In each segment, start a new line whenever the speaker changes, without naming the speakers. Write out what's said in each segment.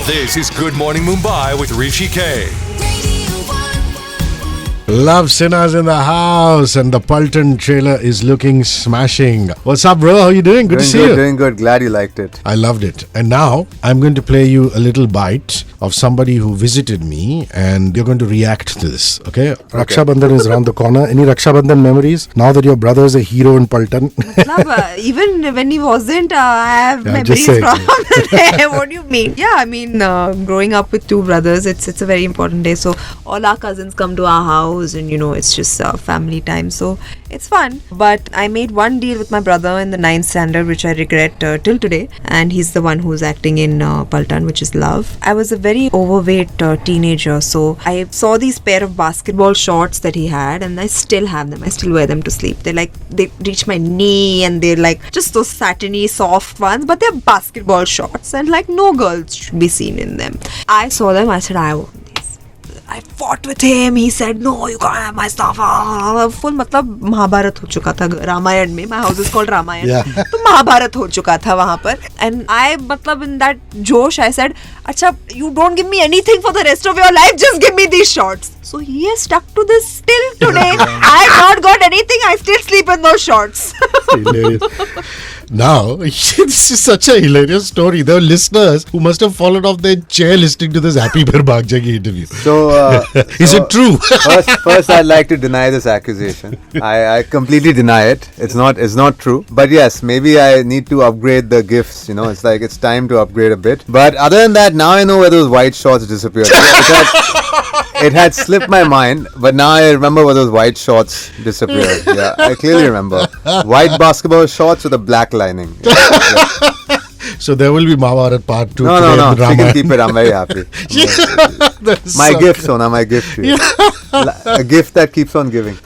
This is Good Morning Mumbai with Hrishi K.
Luv Sinha's in the house and the Paltan trailer is looking smashing. What's up, bro? How you doing? Good to see you.
Doing good. Glad you liked it.
I loved it. And now I'm going to play you a little bite of somebody who visited me and you're going to react to this, okay? Raksha Bandhan is around the corner. Any Raksha Bandhan memories? Now that your brother is a hero in Paltan?
Even when he wasn't, I have memories
saying.
from there. What do you mean? Yeah, I mean, growing up with two brothers, it's a very important day. So all our cousins come to our house and, it's just family time. So it's fun. But I made one deal with my brother in the 9th standard, which I regret till today. And he's the one who's acting in Paltan, which is Love. I was a very overweight teenager. So I saw these pair of basketball shorts that he had and I still have them. I still wear them to sleep. They reach my knee and they're like just those satiny, soft ones. But they're basketball shorts and like no girls should be seen in them. I saw them. I said, I want these. I fought with him. He said, no, you can't have my stuff. Full मतलब महाभारत हो चुका था रामायण में. My house is called Ramayan.
Yeah.
तो महाभारत हो चुका था वहाँ पर. And I मतलब in that जोश I said, अच्छा, you don't give me anything for the rest of your life. Just give me these shorts. So he has stuck to this till today. I have not got anything. I still sleep in those shorts.
Hilarious. Now, this is such a hilarious story. There are listeners who must have fallen off their chair listening to this Happy Bear Bhagjagi interview.
So,
is it true?
first, I'd like to deny this accusation. I completely deny it. It's not true. But yes, maybe I need to upgrade the gifts. It's like it's time to upgrade a bit. But other than that, now I know where those white shorts disappeared. It had slipped my mind, but now I remember where those white shorts disappeared. Yeah, I clearly remember. White basketball shorts with a black lining. Yeah.
So there will be Mahabharat part 2.
No. You can keep it. I'm very happy. My gift, Sona, my gift to you. A gift that keeps on giving.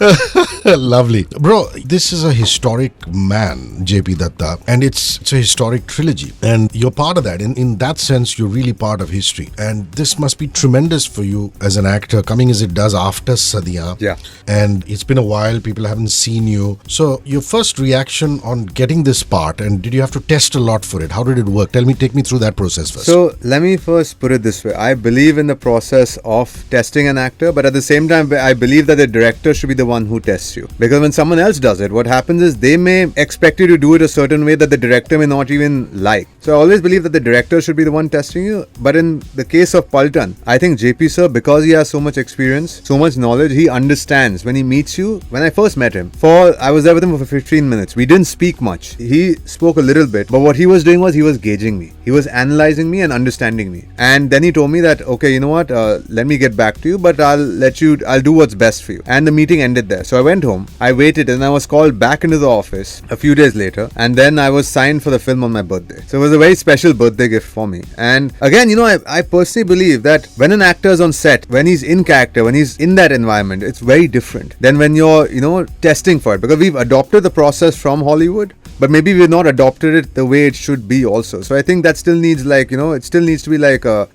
Lovely. Bro, this is a historic man, JP Datta, and it's a historic trilogy. And you're part of that. In that sense, you're really part of history. And this must be tremendous for you as an actor, coming as it does after Sadiyan.
Yeah.
And it's been a while, people haven't seen you. So your first reaction on getting this part, and did you have to test a lot for it? How did it work? Take me through that process first.
So let me first put it this way. I believe in the process of testing an actor, but at the same time, I believe that the director should be the one who tests you. Because when someone else does it, what happens is they may expect you to do it a certain way that the director may not even like. So I always believe that the director should be the one testing you. But in the case of Paltan, I think JP sir, because he has so much experience, so much knowledge, he understands when he meets you. When I first met him, I was there with him for 15 minutes. We didn't speak much. He spoke a little bit, but what he was doing was he was gauging me. He was analyzing me and understanding me. And then he told me that, okay, you know what, let me get back to you, but I'll do what's best for you. And the meeting ended there. So I went home, I waited, and I was called back into the office a few days later. And then I was signed for the film on my birthday. So it was a very special birthday gift for me. And again, I personally believe that when an actor is on set, when he's in character, when he's in that environment, it's very different than when you're, testing for it. Because we've adopted the process from Hollywood, but maybe we've not adopted it the way it should be also. So I think that still needs it still needs to be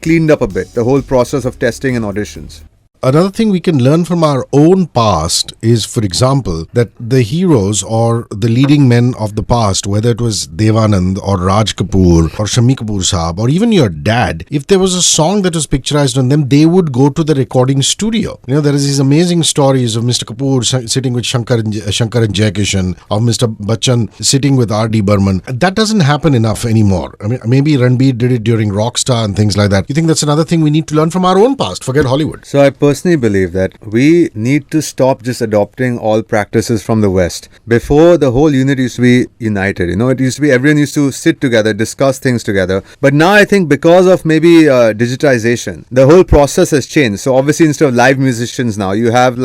cleaned up a bit, the whole process of testing and auditions.
Another thing we can learn from our own past is, for example, that the heroes or the leading men of the past, whether it was Devanand or Raj Kapoor or Shammi Kapoor Saab or even your dad, if there was a song that was picturized on them, they would go to the recording studio. There is these amazing stories of Mr. Kapoor sitting with Shankar and Jaikishan, of Mr. Bachchan sitting with R.D. Burman. That doesn't happen enough anymore. I mean, maybe Ranbir did it during Rockstar and things like that. You think that's another thing we need to learn from our own past? Forget Hollywood.
So I personally believe that we need to stop just adopting all practices from the West. Before, the whole unit used to be united. It used to be everyone used to sit together, discuss things together. But now I think because of maybe digitization, the whole process has changed. So obviously instead of live musicians now, you have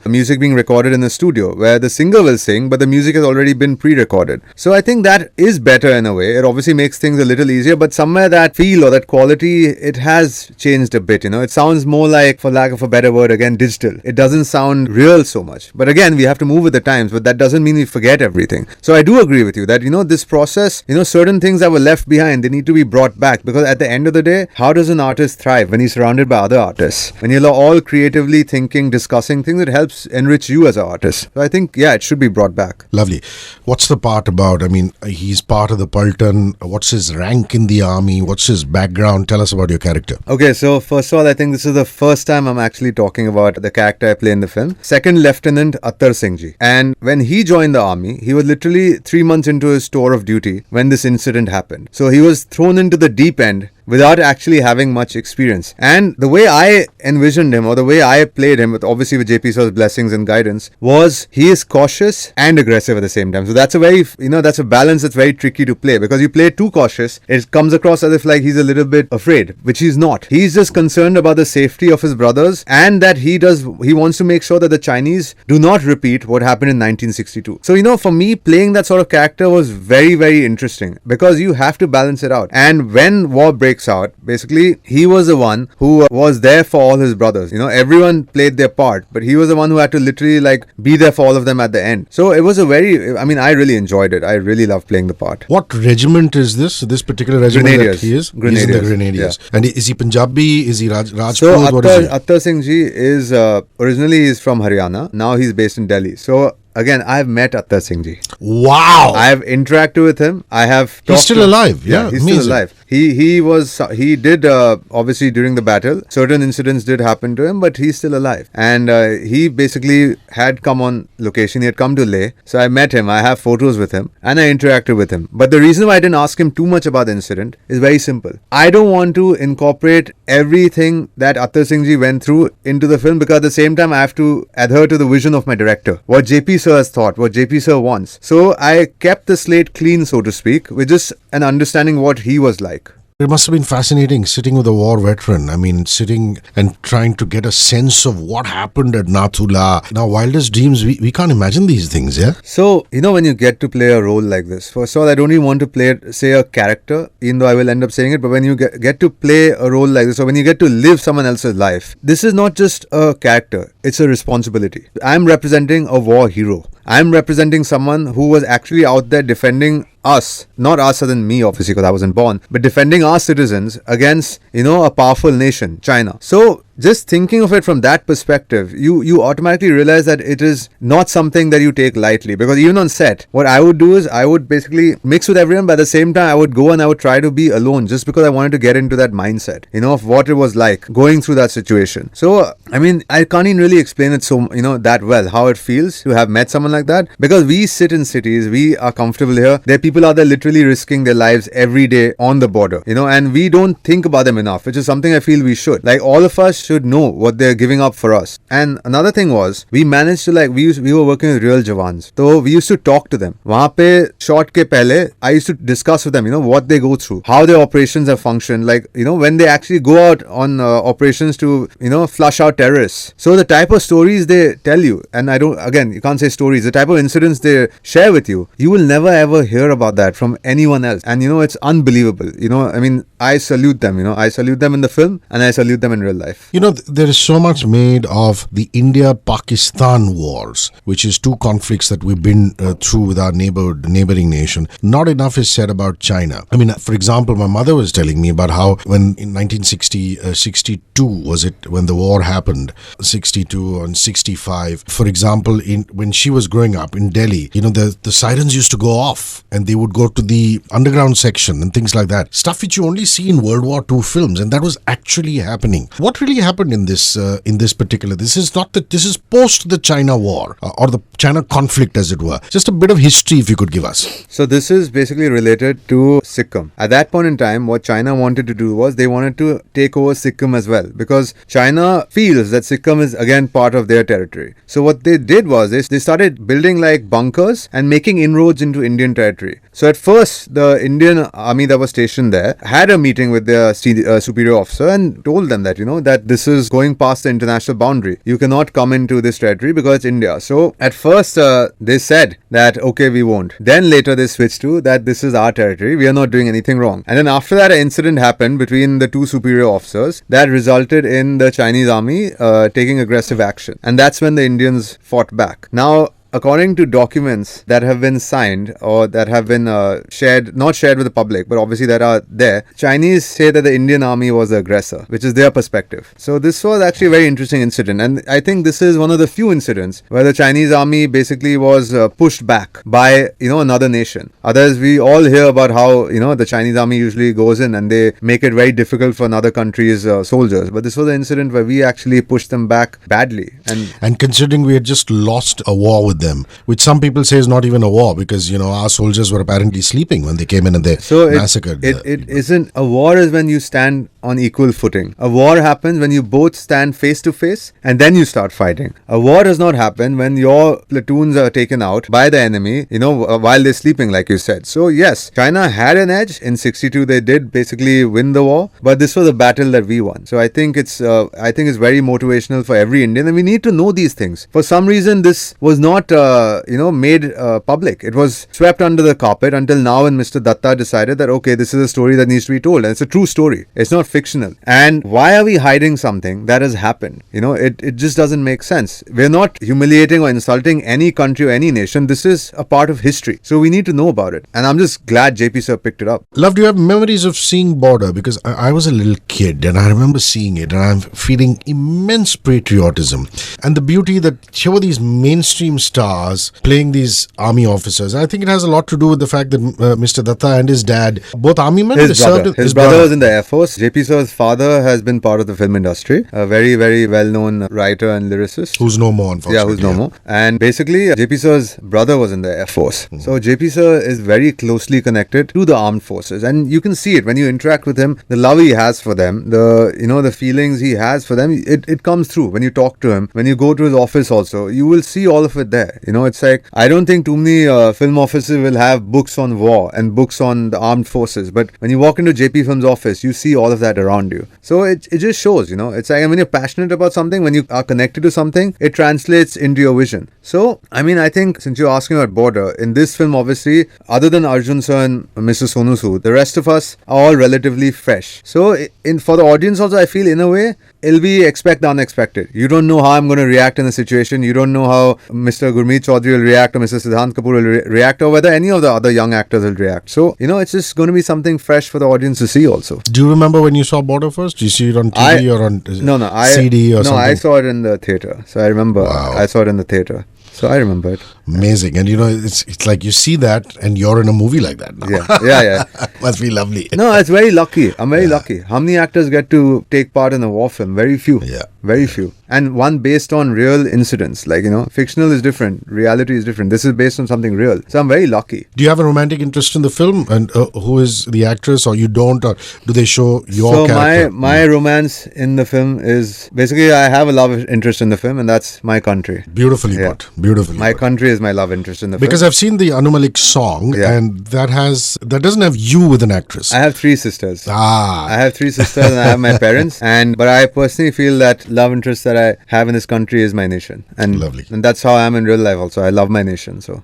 music being recorded in a studio where the singer will sing, but the music has already been pre-recorded. So I think that is better in a way. It obviously makes things a little easier, but somewhere that feel or that quality, it has changed a bit. It sounds more like, for lack of a better word, again, digital. It doesn't sound real so much. But again, we have to move with the times, but that doesn't mean we forget everything. So I do agree with you that, this process, certain things that were left behind, they need to be brought back, because at the end of the day, how does an artist thrive? When he's surrounded by other artists. When you're all creatively thinking, discussing things, it helps enrich you as an artist. So I think, it should be brought back.
Lovely. What's the part about? I mean, he's part of the Paltan. What's his rank in the army? What's his background? Tell us about your character.
Okay, so first of all, I think this is the first time I'm actually talking about the character I play in the film. Second Lieutenant Attar Singh Ji. And when he joined the army, he was literally 3 months into his tour of duty when this incident happened. So he was thrown into the deep end without actually having much experience. And the way I envisioned him, or the way I played him, obviously with JP Sir's blessings and guidance, was he is cautious and aggressive at the same time. So that's a very, that's a balance that's very tricky to play, because you play too cautious, it comes across as if like he's a little bit afraid, which he's not. He's just concerned about the safety of his brothers, and that he wants to make sure that the Chinese do not repeat what happened in 1962. So, for me, playing that sort of character was very, very interesting, because you have to balance it out. And when war breaks out, basically he was the one who was there for all his brothers. Everyone played their part, but he was the one who had to literally be there for all of them at the end. So it was I really enjoyed it. I really loved playing the part.
What regiment is this particular regiment?
Grenadiers.
That he is?
Grenadiers.
He's in the Grenadiers. Yeah. And is he Punjabi? Is he Rajput?
So
What is he?
Attar Singh Ji is originally he's from Haryana. Now he's based in Delhi. So again, I've met Attar Singh Ji.
Wow!
I've interacted with him. I have.
He's still alive. Yeah,
he's
amazing.
still alive. He did obviously during the battle, certain incidents did happen to him, but he's still alive. And he basically had come on location. He had come to Leh, so I met him. I have photos with him, and I interacted with him. But the reason why I didn't ask him too much about the incident is very simple. I don't want to incorporate everything that Attar Singh Ji went through into the film, because at the same time I have to adhere to the vision of my director, what JP Sir has thought, what JP Sir wants. So I kept the slate clean, so to speak, with just an understanding what he was like.
It must have been fascinating sitting with a war veteran. I mean, sitting and trying to get a sense of what happened at Nathula. Now, wildest dreams, we can't imagine these things, yeah?
So, when you get to play a role like this, first of all, I don't even want to say a character, even though I will end up saying it, but when you get to play a role like this, or when you get to live someone else's life, this is not just a character, it's a responsibility. I'm representing a war hero. I'm representing someone who was actually out there defending us, not us as in me obviously because I wasn't born, but defending our citizens against, a powerful nation, China. So just thinking of it from that perspective, you automatically realize that it is not something that you take lightly, because even on set, what I would do is I would basically mix with everyone, but at the same time I would go and I would try to be alone, just because I wanted to get into that mindset, of what it was like going through that situation. So, I can't even really explain it so, that well, how it feels to have met someone like that, because we sit in cities, we are comfortable here. There are people out there literally risking their lives every day on the border, and we don't think about them enough, which is something I feel we should. Like, all of us should know what they're giving up for us. And another thing was, we managed to we were working with real Jawans, so we used to talk to them. Wahan pe shot ke pehle, I used to discuss with them, what they go through, how their operations have functioned, when they actually go out on operations to, flush out terrorists. So the type of stories they tell you, and you can't say stories, the type of incidents they share with you, you will never ever hear about that from anyone else. And it's unbelievable. I salute them, I salute them in the film, and I salute them in real life.
There is so much made of the India-Pakistan wars, which is two conflicts that we've been through with our neighboring nation. Not enough is said about China. For example, my mother was telling me about how when in 1962 was it when the war happened, 62 and 65. For example, when she was growing up in Delhi, the sirens used to go off and they would go to the underground section and things like that. Stuff which you only see in World War II films, and that was actually happening. What really happened in this particular? This is post the China war or the China conflict, as it were. Just a bit of history, if you could give us.
So this is basically related to Sikkim. At that point in time, what China wanted to do was they wanted to take over Sikkim as well, because China feels that Sikkim is again part of their territory. So what they did was they started building bunkers and making inroads into Indian territory. So at first, the Indian army that was stationed there had a meeting with their superior officer and told them that, that this is going past the international boundary. You cannot come into this territory because it's India. So at first they said that okay, we won't. Then later they switched to that this is our territory. We are not doing anything wrong. And then after that, an incident happened between the two superior officers that resulted in the Chinese army taking aggressive action. And that's when the Indians fought back. Now, according to documents that have been signed or that have been not shared with the public, but obviously that are there, Chinese say that the Indian army was the aggressor, which is their perspective. So this was actually a very interesting incident. And I think this is one of the few incidents where the Chinese army basically was pushed back by, another nation. Others, we all hear about how, the Chinese army usually goes in and they make it very difficult for another country's soldiers. But this was an incident where we actually pushed them back badly.
And considering we had just lost a war with them, which some people say is not even a war because our soldiers were apparently sleeping when they came in and they massacred.
It isn't a war. Is when you stand on equal footing. A war happens when you both stand face to face and then you start fighting. A war does not happen when your platoons are taken out by the enemy, while they're sleeping, like you said. So yes, China had an edge in '62. They did basically win the war, but this was a battle that we won. So I think it's very motivational for every Indian, and we need to know these things. For some reason, this was not made public. It was swept under the carpet until now when Mr. Datta decided that, okay, this is a story that needs to be told. And it's a true story. It's not fictional. And why are we hiding something that has happened? It just doesn't make sense. We're not humiliating or insulting any country or any nation. This is a part of history. So we need to know about it. And I'm just glad JP sir picked it up.
Love, do you have memories of seeing Border? Because I was a little kid and I remember seeing it and I'm feeling immense patriotism. And the beauty that here were these mainstream stars playing these army officers. I think it has a lot to do with the fact that Mr. Datta and his dad, both army men,
his brother was in the Air Force. JP sir's father has been part of the film industry. A very, very well-known writer and lyricist.
Who's no more, unfortunately.
Yeah, who's no more. And basically, JP sir's brother was in the Air Force. So JP sir is very closely connected to the armed forces. And you can see it when you interact with him, the love he has for them, the feelings he has for them, it comes through when you talk to him. When you go to his office also, you will see all of it there. It's like, I don't think too many film offices will have books on war and books on the armed forces. But when you walk into JP Film's office, you see all of that around you. So it just shows, it's like when you're passionate about something, when you are connected to something, it translates into your vision. So, I think since you're asking about Border, in this film, obviously, other than Arjun sir and Mr. Sonu Sood, the rest of us are all relatively fresh. So, for the audience also, I feel in a way, it'll be expect the unexpected. You don't know how I'm going to react in a situation. You don't know how Mr. Gurmeet Chaudhary will react or Mr. Siddhant Kapoor will react or whether any of the other young actors will react. So, it's just going to be something fresh for the audience to see also.
Do you remember when you saw Border first? Did you see it on TV or on CD or something?
No, I saw it in the theatre. So I remember I saw it in the theatre. So I remember it.
Amazing. And it's like you see that and you're in a movie like that now.
Yeah.
Must be lovely.
No, it's very lucky. I'm very lucky. How many actors get to take part in a war film? Very few.
Yeah.
Very few. And one based on real incidents. Like, fictional is different. Reality is different. This is based on something real. So I'm very lucky.
Do you have a romantic interest in the film? And who is the actress, or you don't? Or do they show your character?
So my romance in the film is basically I have a love interest in the film, and that's my country.
Beautifully put. Beautifully
My
put.
country is my love interest in the film.
Because I've seen the Anu Malik song, and that doesn't have you with an actress.
I have 3 sisters.
I
have 3 sisters and I have my parents. But I personally feel that love interest that I have in this country is my nation. And
lovely.
And that's how I am in real life also. I love my nation.
So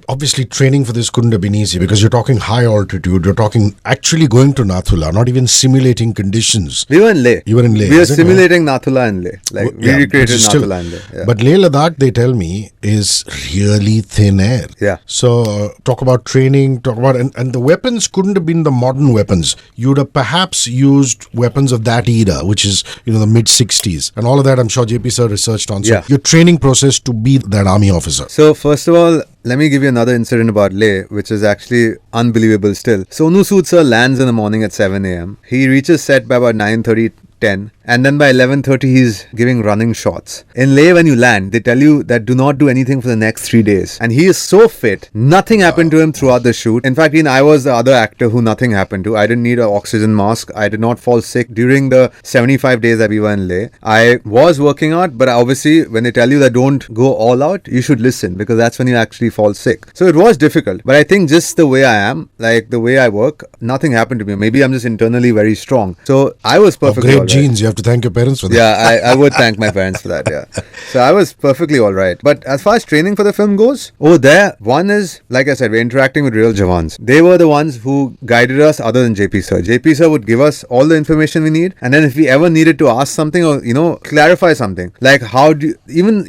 obviously training for this couldn't have been easy because you're talking high altitude, you're talking actually going to Nathula, not even simulating conditions.
We were in Leh.
You were in Leh.
We were simulating Nathula in Leh. Like we recreated Nathula in Leh. Yeah.
But Leh Ladakh, they tell me, is really thin air.
Yeah.
So talk about training, and the weapons couldn't have been the modern weapons. You'd have perhaps used weapons of that era, which is, the mid 60s. And all of that I'm sure JP sir researched on. So your training process to be that army officer.
So first of all, let me give you another incident about Leh, which is actually unbelievable still. Sonu Sood sir lands in the morning at 7 a.m. He reaches set by about 9:30, 10. And then by 11:30, he's giving running shots. In Leh, when you land, they tell you that do not do anything for the next 3 days. And he is so fit. Nothing happened to him throughout the shoot. In fact, I was the other actor who nothing happened to. I didn't need an oxygen mask. I did not fall sick during the 75 days that we were in Leh. I was working out, but obviously, when they tell you that don't go all out, you should listen because that's when you actually fall sick. So it was difficult. But I think just the way I am, like the way I work, nothing happened to me. Maybe I'm just internally very strong. So I was perfectly
great
all right.
genes, you have to thank your parents for that.
Yeah, I would thank my parents for that, yeah. So I was perfectly alright. But as far as training for the film goes, one is, like I said, we're interacting with real Jawans. They were the ones who guided us other than JP sir. JP sir would give us all the information we need, and then if we ever needed to ask something or, clarify something, like how do you, even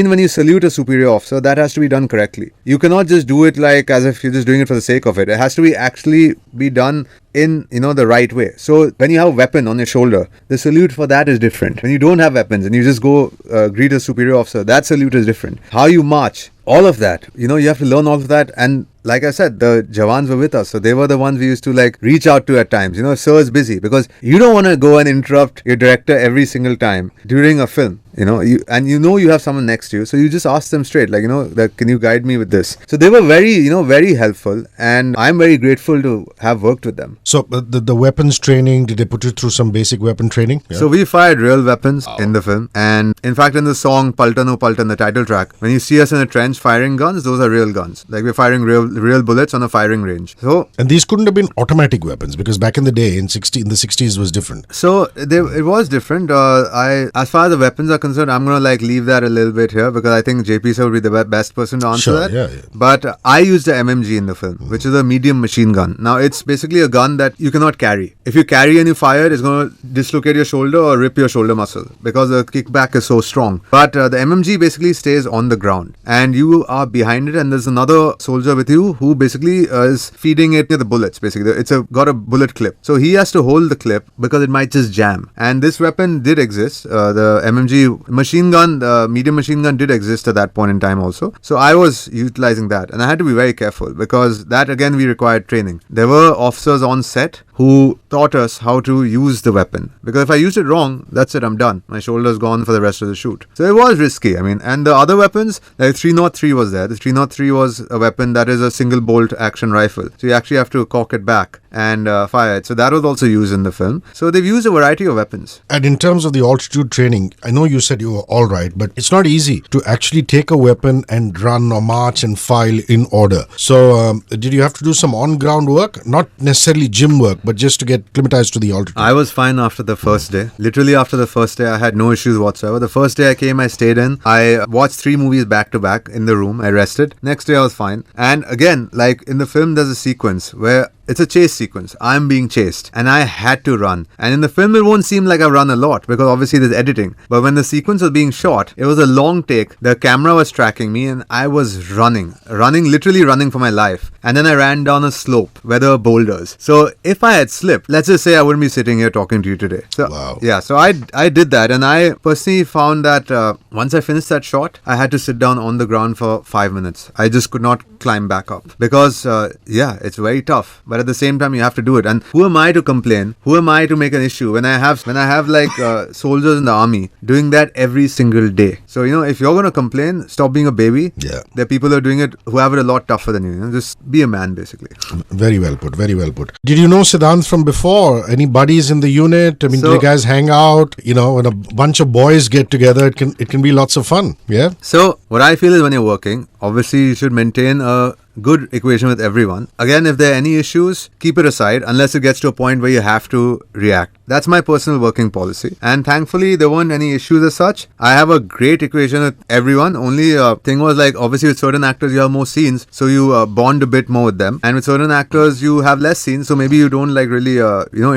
when you salute a superior officer, that has to be done correctly. You cannot just do it like as if you're just doing it for the sake of it. It has to be actually be done in the right way. So when you have a weapon on your shoulder, the salute for that is different. When you don't have weapons and you just go greet a superior officer, that salute is different. How you march, all of that, you have to learn all of that. And like I said, the Jawans were with us, so they were the ones we used to reach out to at times. Sir is busy, because you don't want to go and interrupt your director every single time during a film. You have someone next to you, so you just ask them straight, can you guide me with this? So they were very, very helpful, and I'm very grateful to have worked with them.
So the weapons training, did they put you through some basic weapon training? Yeah.
So we fired real weapons in the film, and in fact in the song Paltan O Paltan, the title track, when you see us in a trench firing guns, those are real guns. We're firing real bullets on a firing range. So,
and these couldn't have been automatic weapons, because back in the day, in the 60s was different.
So it was different. As far as the weapons are concerned, I'm going to leave that a little bit here, because I think JP sir would be the best person to answer that.
Yeah.
But I used the MMG in the film, which is a medium machine gun. Now it's basically a gun that you cannot carry. If you carry and you fire, it's going to dislocate your shoulder or rip your shoulder muscle, because the kickback is so strong. But the MMG basically stays on the ground, and you are behind it, and there's another soldier with you who basically is feeding it the bullets. Basically, it's got a bullet clip, so he has to hold the clip because it might just jam. And this weapon did exist. The MMG machine gun, the medium machine gun, did exist at that point in time also. So I was utilizing that, and I had to be very careful, because that again we required training. There were officers on set who taught us how to use the weapon, because if I used it wrong, that's it, I'm done. My shoulder's gone for the rest of the shoot. So it was risky. And the other weapons, 303 was there. The 303 was a weapon that is a single bolt action rifle. So you actually have to cock it back and fire it. So that was also used in the film. So they've used a variety of weapons.
And in terms of the altitude training, I know you said you were all right, but it's not easy to actually take a weapon and run or march and file in order. So did you have to do some on-ground work? Not necessarily gym work, but just to get acclimatized to the altitude.
I was fine after the first day. Literally after the first day, I had no issues whatsoever. The first day I came, I stayed in. I watched 3 movies back to back in the room. I rested. Next day I was fine. And again, in the film, there's a sequence where it's a chase sequence. I'm being chased and I had to run. And in the film, it won't seem like I've run a lot, because obviously there's editing. But when the sequence was being shot, it was a long take. The camera was tracking me and I was literally running for my life. And then I ran down a slope where there were boulders. So if I had slipped, let's just say I wouldn't be sitting here talking to you today. So,
wow.
Yeah, so I did that. And I personally found that once I finished that shot, I had to sit down on the ground for 5 minutes. I just could not climb back up, because it's very tough. But at the same time, you have to do it. And who am I to complain? Who am I to make an issue when I have soldiers in the army doing that every single day? So if you're going to complain, stop being a baby.
Yeah.
There are people who are doing it who have it a lot tougher than you. Just be a man, basically.
Very well put. Very well put. Did you know Siddhant from before? Any buddies in the unit? Do you guys hang out? When a bunch of boys get together, it can be lots of fun. Yeah.
So what I feel is, when you're working, obviously you should maintain a good equation with everyone. Again, if there are any issues, keep it aside unless it gets to a point where you have to react. That's my personal working policy. And thankfully, there weren't any issues as such. I have a great equation with everyone. Only thing was, obviously with certain actors, you have more scenes, so you bond a bit more with them. And with certain actors, you have less scenes, so maybe you don't really,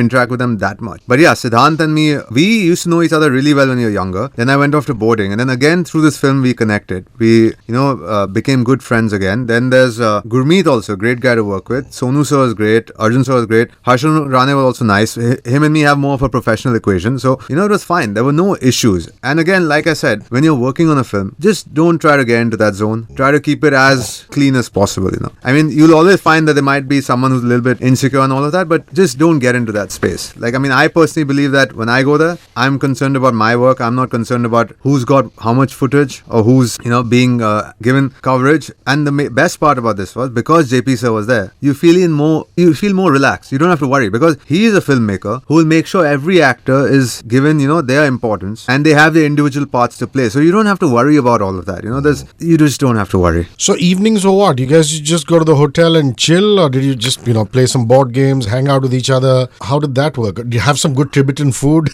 interact with them that much. But yeah, Siddhant and me, we used to know each other really well when we were younger. Then I went off to boarding. And then again, through this film, we connected. We, became good friends again. Then there's Gurmeet also, great guy to work with. Sonu sir was great. Arjun sir was great. Harshan Rane was also nice. Him and me have more of a professional equation. So, it was fine. There were no issues. And again, like I said, when you're working on a film, just don't try to get into that zone. Try to keep it as clean as possible, You'll always find that there might be someone who's a little bit insecure and all of that, but just don't get into that space. I personally believe that when I go there, I'm concerned about my work. I'm not concerned about who's got how much footage or who's, being given coverage. And the best part about this was, because JP sir was there, you feel more relaxed. You don't have to worry, because he is a filmmaker who will make make sure every actor is given, their importance and they have their individual parts to play. So you don't have to worry about all of that. You just don't have to worry.
So evenings or what? You guys just go to the hotel and chill, or did you just, play some board games, hang out with each other? How did that work? Did you have some good Tibetan food?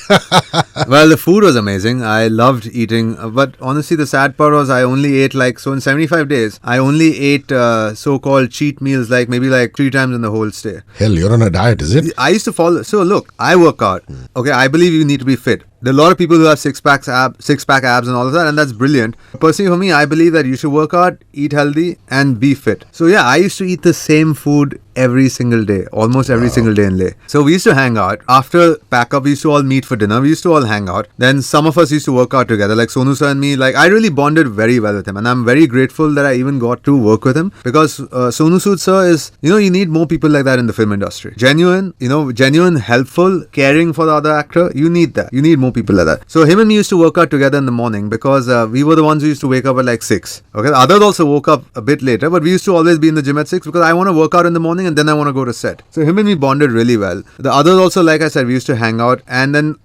Well, the food was amazing. I loved eating. But honestly, the sad part was I only ate in 75 days, I only ate so-called cheat meals maybe 3 times in the whole stay.
Hell, you're on a diet, is it?
I used to follow. So look, I work out. Okay, I believe you need to be fit. There are a lot of people who have six-pack abs and all of that, and that's brilliant. Personally, for me, I believe that you should work out, eat healthy, and be fit. So yeah, I used to eat the same food every single day, almost every single day in Leh. So we used to hang out. After pack up, we used to all meet for dinner. We used to all hang out. Then some of us used to work out together, like Sonu sir and me. I really bonded very well with him, and I'm very grateful that I even got to work with him, because Sonu Sood sir is, you need more people like that in the film industry. Genuine, helpful, caring for the other actor. You need that. You need more people like that. So him and me used to work out together in the morning, because we were the ones who used to wake up at 6. Okay, the others also woke up a bit later, but we used to always be in the gym at 6, because I want to work out in the morning and then I want to go to set. So him and me bonded really well. The others also, like I said, we used to hang out, and then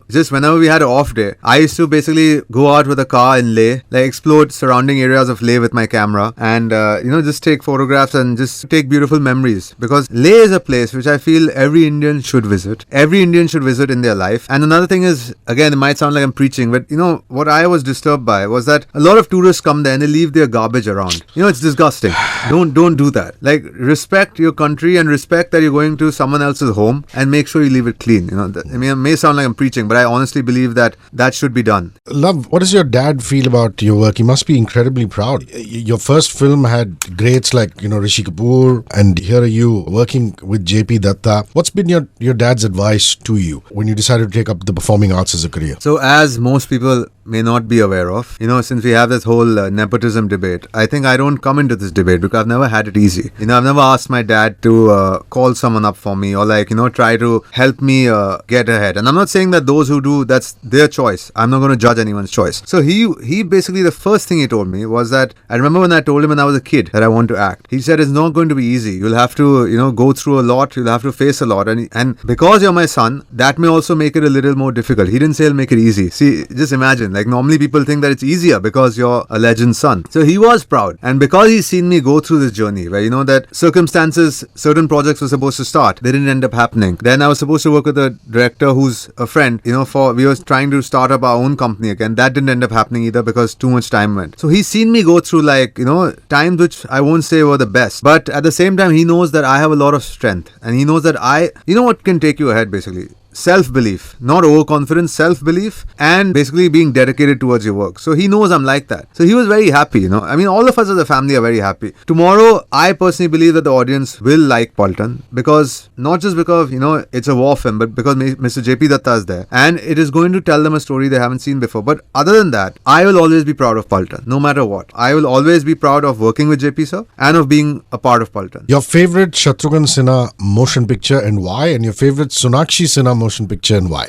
just whenever we had an off day, I used to basically go out with a car in Leh, explore surrounding areas of Leh with my camera, and just take photographs and just take beautiful memories, because Leh is a place which I feel every Indian should visit. Every Indian should visit in their life. And another thing is, again, it might sound like I'm preaching, but what I was disturbed by was that a lot of tourists come there and they leave their garbage around. It's disgusting. Don't do that. Respect your country and respect that you're going to someone else's home, and make sure you leave it clean. It may sound like I'm preaching, but I honestly believe that should be done.
Love, what does your dad feel about your work? He must be incredibly proud. Your first film had greats like, Hrishi Kapoor, and here are you working with JP Datta. What's been your dad's advice to you when you decided to take up the performing arts as a career?
So as most people may not be aware of, since we have this whole nepotism debate, I think I don't come into this debate because I've never had it easy. I've never asked my dad to call someone up for me, or try to help me get ahead. And I'm not saying that those who do, that's their choice. I'm not going to judge anyone's choice. So he basically, the first thing he told me was that, I remember when I told him when I was a kid that I want to act, he said it's not going to be easy. You'll have to, go through a lot. You'll have to face a lot. And because you're my son, that may also make it a little more difficult. He didn't say he'll make it easy. See, just imagine, normally people think that it's easier because you're a legend's son. So he was proud. And because he's seen me go through this journey where, that circumstances, certain projects were supposed to start, they didn't end up happening. Then I was supposed to work with a director who's a friend, we were trying to start up our own company again. That didn't end up happening either because too much time went. So he's seen me go through times which I won't say were the best. But at the same time, he knows that I have a lot of strength. And he knows that what can take you ahead basically? Self-belief, not overconfidence, self-belief, and basically being dedicated towards your work. So he knows I'm like that. So he was very happy, all of us as a family are very happy. Tomorrow, I personally believe that the audience will like Paltan, because not just because, it's a war film, but because Mr. JP Datta is there, and it is going to tell them a story they haven't seen before. But other than that, I will always be proud of Paltan, no matter what. I will always be proud of working with JP sir and of being a part of Paltan.
Your favorite Shatrughan Sinha motion picture and why? And your favorite Sonakshi Sinha motion picture and why?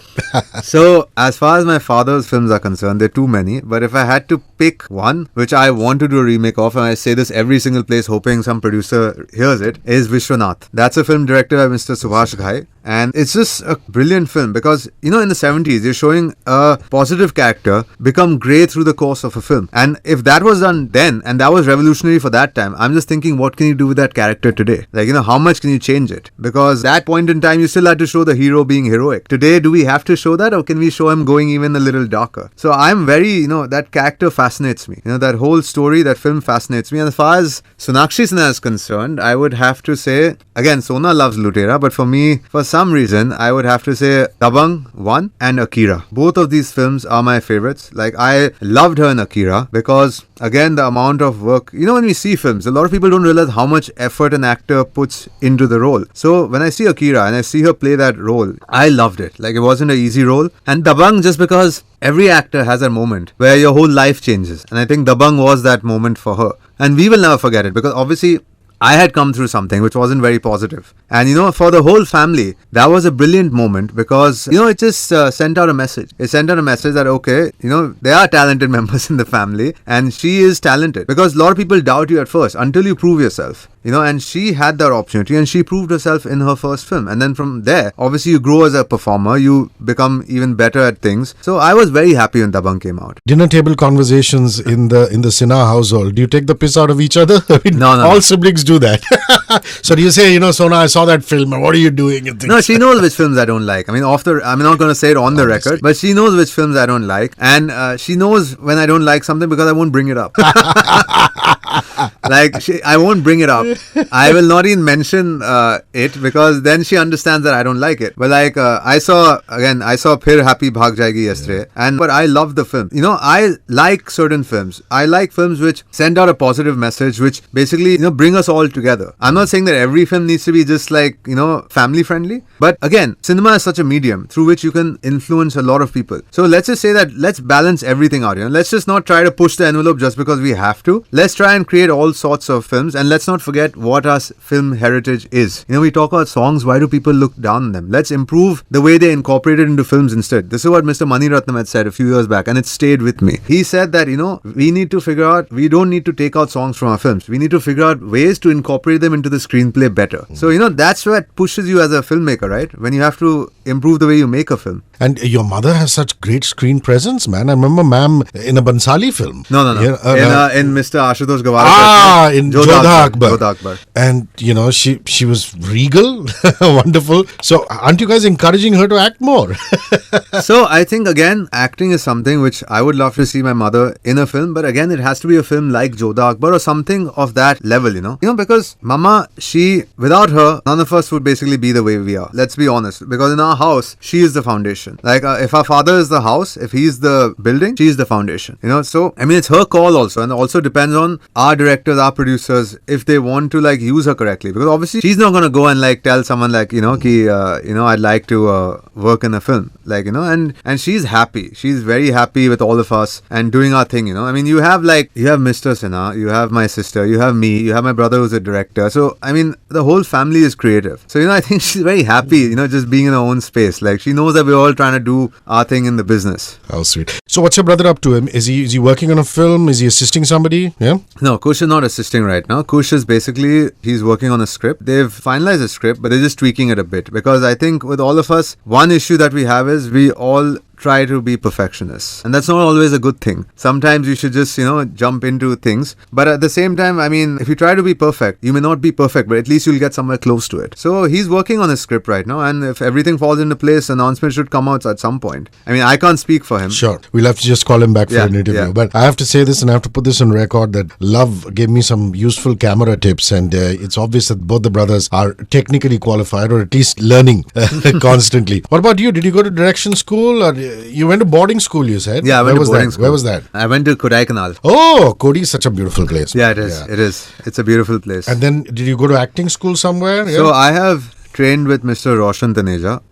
So, as far as my father's films are concerned, there are too many. But if I had to pick one, which I want to do a remake of, and I say this every single place hoping some producer hears it, is Vishwanath. That's a film directed by Mr. Subhash Ghai. And it's just a brilliant film because, in the 70s, you're showing a positive character become grey through the course of a film. And if that was done then, and that was revolutionary for that time, I'm just thinking, what can you do with that character today? How much can you change it? Because that point in time, you still had to show the hero being heroic. Today, do we have to show that, or can we show him going even a little darker? So I'm very, that character fascinates me. That whole story, that film fascinates me. And as far as Sonakshi Sinha is concerned, I would have to say, again, Sona loves Lutera, but for me, for some reason, I would have to say Dabangg 1 and Akira. Both of these films are my favorites. I loved her in Akira because, again, the amount of work, when we see films, a lot of people don't realize how much effort an actor puts into the role. So when I see Akira and I see her play that role, I loved it. It wasn't an easy role. And Dabangg, just because every actor has a moment where your whole life changes. And I think Dabangg was that moment for her. And we will never forget it because obviously I had come through something which wasn't very positive. And, for the whole family, that was a brilliant moment because, it just sent out a message. It sent out a message that, okay, there are talented members in the family and she is talented. Because a lot of people doubt you at first until you prove yourself. and she had that opportunity and she proved herself in her first film. And then from there, obviously you grow as a performer, you become even better at things. So I was very happy when Dabangg came out.
Dinner table conversations in the Sinha household. Do you take the piss out of each other? I mean,
No.
All siblings do that. So do you say, Sona, I saw that film. What are you doing? And things.
No, she knows which films I don't like. I mean, I'm not going to say it on the record, but she knows which films I don't like. And she knows when I don't like something because I won't bring it up. I won't bring it up. I will not even mention it because then she understands that I don't like it. But I saw Phir Happy Bhag Jayegi yesterday, but I love the film. I like certain films. I like films which send out a positive message, which basically bring us all together. I'm not saying that every film needs to be just family friendly, but again, cinema is such a medium through which you can influence a lot of people. So let's just say that let's balance everything out. Let's just not try to push the envelope just because we have to. Let's try and create all sorts of films, and let's not forget what our film heritage is. We talk about songs. Why do people look down on them? Let's improve the way they incorporate it into films instead. This is what Mr. Mani Ratnam had said a few years back, and it stayed with me. He said that we need to figure out, we don't need to take out songs from our films. We need to figure out ways to incorporate them into the screenplay better. So that's what pushes you as a filmmaker, right? When you have to improve the way you make a film.
And your mother has such great screen presence, man. I remember ma'am in a Bansali film.
No. In Mr. Ashutosh Gawar.
In Jodha
Akbar.
And she was regal, wonderful. So aren't you guys encouraging her to act more?
So I think again, acting is something which I would love to see my mother in a film, but again, it has to be a film like Jodha Akbar or something of that level, because Mama, without her, none of us would basically be the way we are. Let's be honest, because in our house, she is the foundation. If our father is the house, if he's the building, she is the foundation. So I mean, it's her call also, and also depends on our directors, our producers, if they want to use her correctly, because obviously she's not going to go and tell someone I'd like to work in a film, and she's happy. She's very happy with all of us and doing our thing. I mean, you have Mr. Sinha, you have my sister, you have me, you have my brother who's a director. So I mean, the whole family is creative. So I think she's very happy, just being in her own space. She knows that we're all trying to do our thing in the business.
How sweet. So what's your brother up to? Is he working on a film? Is he assisting somebody? Yeah.
No, Kush is not assisting right now. Kush is basically, he's working on a script. They've finalized a script, but they're just tweaking it a bit, because I think with all of us, one issue that we have is we all try to be perfectionists, and that's not always a good thing. Sometimes you should just jump into things, but at the same time, I mean, if you try to be perfect, you may not be perfect, but at least you'll get somewhere close to it. So he's working on his script right now, and if everything falls into place, announcement should come out at some point. I mean, I can't speak for him.
Sure, we'll have to just call him back for an interview. But I have to say this, and I have to put this on record, that Luv gave me some useful camera tips, and it's obvious that both the brothers are technically qualified, or at least learning constantly. What about you? Did you go to direction school, or you went to boarding school, you said?
Yeah, I went to boarding school.
Where was that?
I went to Kodaikanal.
Oh, Kodi is such a beautiful place.
Yeah, it is. Yeah. It is. It's a beautiful place.
And then, did you go to acting school somewhere?
So I have trained with Mr. Roshan Taneja.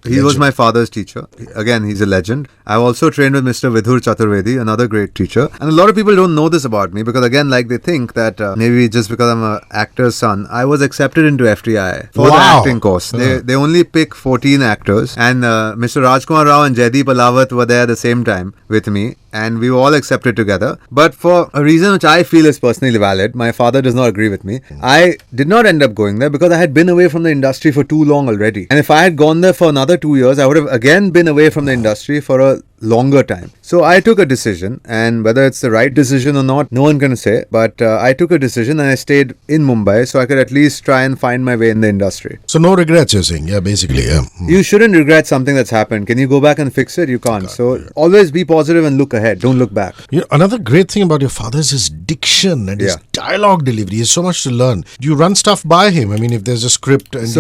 He was my father's teacher. Again, he's a legend. I've also trained with Mr. Vidhur Chaturvedi, another great teacher. And a lot of people don't know this about me, because again, they think that maybe just because I'm an actor's son, I was accepted into FTI for the acting course. They only pick 14 actors, and Mr. Rajkumar Rao and Jaideep Alawat were there at the same time with me, and we were all accepted together. But for a reason which I feel is personally valid, my father does not agree with me. I did not end up going there because I had been away from the industry for too long already. And if I had gone there for another 2 years, I would have again been away from the industry for a longer time. So I took a decision, and whether it's the right decision or not, no one can say, but I took a decision and I stayed in Mumbai so I could at least try and find my way in the industry.
So no regrets, you're saying? Yeah, basically, yeah.
You shouldn't regret something that's happened. Can you go back and fix it? You can't. So always be positive and look ahead. Don't look back.
Another great thing about your father is his diction and his dialogue delivery. He has so much to learn. Do you run stuff by him? I mean, if there's a script and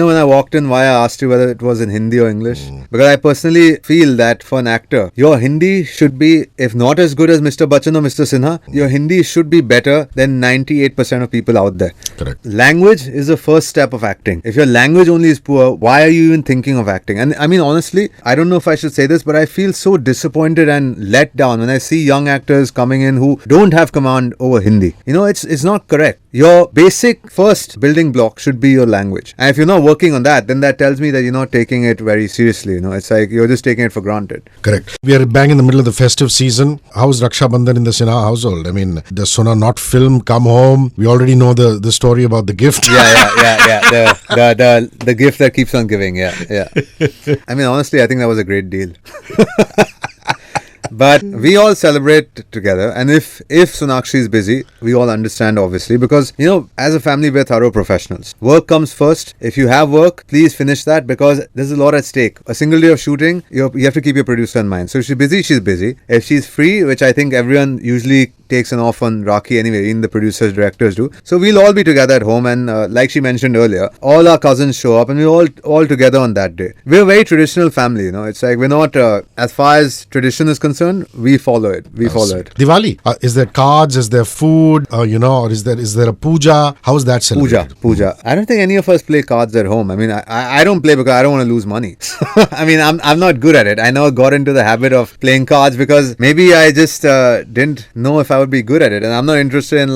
when I walked in, why I asked you whether it was in Hindi or English? Because I personally feel that for an actor, your Hindi should be, if not as good as Mr. Bachchan or Mr. Sinha, your Hindi should be better than 98% of people out there.
Correct.
Language is the first step of acting. If your language only is poor, why are you even thinking of acting? And I mean, honestly, I don't know if I should say this, but I feel so disappointed and let down when I see young actors coming in who don't have command over Hindi. It's not correct. your basic first building block should be your language. And if you're not working on that, then that tells me that you're not taking it very seriously. It's like you're just taking it for granted.
Correct. We are bang in the middle of the festive season. How's Raksha Bandhan in the Sinha household? I mean, does Sona not film, come home? We already know the story about the gift.
Yeah. The gift that keeps on giving. Yeah. I mean, honestly, I think that was a great deal. But we all celebrate together, and if Sonakshi is busy, we all understand, obviously, because as a family we're thorough professionals. Work comes first. If you have work, please finish that, because there's a lot at stake. A single day of shooting, you have to keep your producer in mind. So if she's busy, she's busy. If she's free, which I think everyone usually takes an off on Rakhi anyway, even the producers, directors do. So we'll all be together at home, and like she mentioned earlier, all our cousins show up, and we're all together on that day. We're a very traditional family, It's like we're not, as far as tradition is concerned, we follow it. Follow it.
Diwali, is there cards? Is there food? Or is there a puja? How is that celebrated?
Puja. I don't think any of us play cards at home. I mean, I don't play because I don't want to lose money. I mean, I'm not good at it. I never got into the habit of playing cards because maybe I just didn't know if I would be good at it, and I'm not interested in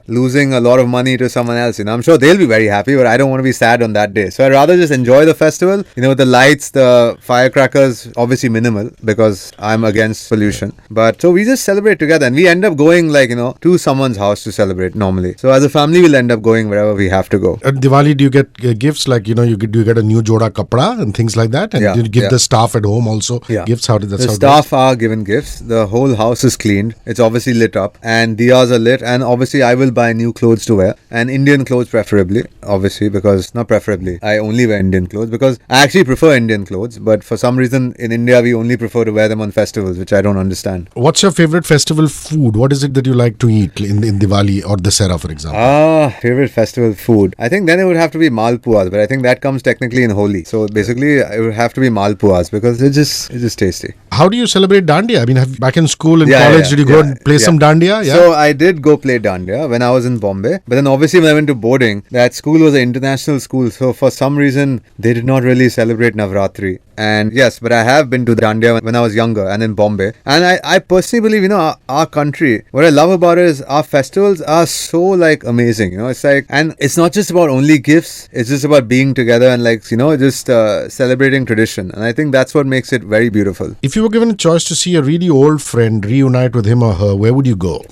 losing a lot of money to someone else. I'm sure they'll be very happy, but I don't want to be sad on that day. So I'd rather just enjoy the festival. The lights, the firecrackers, obviously minimal because I'm against pollution. But so we just celebrate together, and we end up going to someone's house to celebrate normally. So as a family, we'll end up going wherever we have to go.
At Diwali, do you get gifts do you get a new joda kapda and things like that? And do you give the staff at home also gifts? How did that?
The staff are given gifts. The whole house is cleaned. It's obviously lit up, and diyas are lit, and obviously I will buy new clothes to wear, and Indian clothes preferably, obviously, because not preferably, I only wear Indian clothes because I actually prefer Indian clothes, but for some reason in India we only prefer to wear them on festivals, which I don't understand.
What's your favorite festival food? What is it that you like to eat in Diwali or Dussehra, for example?
Favorite festival food. I think then it would have to be malpuas, but I think that comes technically in Holi. So basically it would have to be malpuas because it's just tasty.
How do you celebrate Dandiya? I mean, back in school and college, did you go and play some Dandiya? Yeah.
So I did go play Dandiya when I was in Bombay. But then obviously when I went to boarding, that school was an international school. So for some reason, they did not really celebrate Navratri. And yes, but I have been to Dandiya when I was younger and in Bombay. And I personally believe, our country, what I love about it is our festivals are so amazing. It's and it's not just about only gifts. It's just about being together and just celebrating tradition. And I think that's what makes it very beautiful.
If you were given a choice to see a really old friend reunite with him or her, where would you go?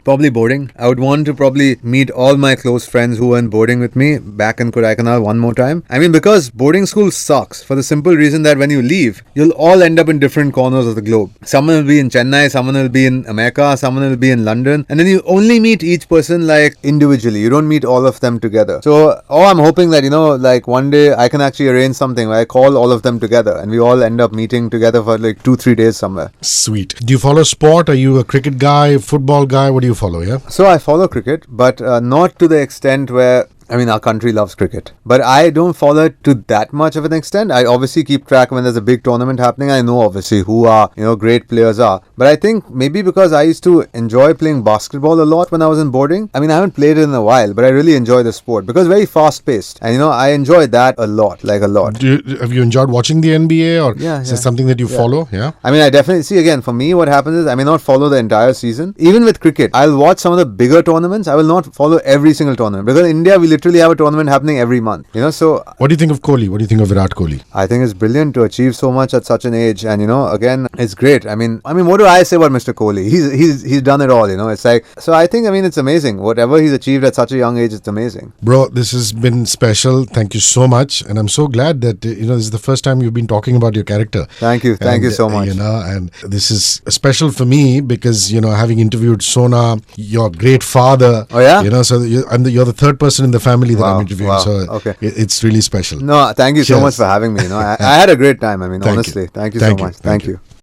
Probably boarding. I would want to probably meet all my close friends who were in boarding with me back in Kodaikanal one more time. I mean, because boarding school sucks for the simple reason that when you leave, you'll all end up in different corners of the globe. Someone will be in Chennai, someone will be in America, someone will be in London, and then you only meet each person individually. You don't meet all of them together. So, I'm hoping that one day I can actually arrange something where I call all of them together and we all end up meeting together for 2-3 days somewhere.
Sweet. Do you follow sport? Are you a cricket guy, football guy? What do you follow? Yeah.
So I follow cricket, but not to the extent where our country loves cricket. But I don't follow it to that much of an extent. I obviously keep track when there's a big tournament happening. I know obviously who our great players are. But I think maybe because I used to enjoy playing basketball a lot when I was in boarding. I mean, I haven't played it in a while, but I really enjoy the sport because it's very fast paced. And I enjoy that a lot, a lot.
Have you enjoyed watching the NBA or is this something that you follow? Yeah.
I mean, I definitely see again, for me, what happens is I may not follow the entire season. Even with cricket, I'll watch some of the bigger tournaments. I will not follow every single tournament because in India, we literally have a tournament happening every month. So
what do you think of Kohli? What do you think of Virat Kohli?
I think it's brilliant to achieve so much at such an age, and again, it's great. I mean, what do I say about Mr. Kohli? He's done it all. It's so I think it's amazing. Whatever he's achieved at such a young age, it's amazing.
Bro, this has been special. Thank you so much, and I'm so glad that this is the first time you've been talking about your character.
Thank you so much.
And this is special for me because having interviewed Sona, your great father.
Oh yeah.
So you're the third person in the family that I'm interviewing.
Wow.
So
okay.
It's really special.
No, thank you so much for having me. I had a great time. I mean, honestly, thank you so much. Thank you.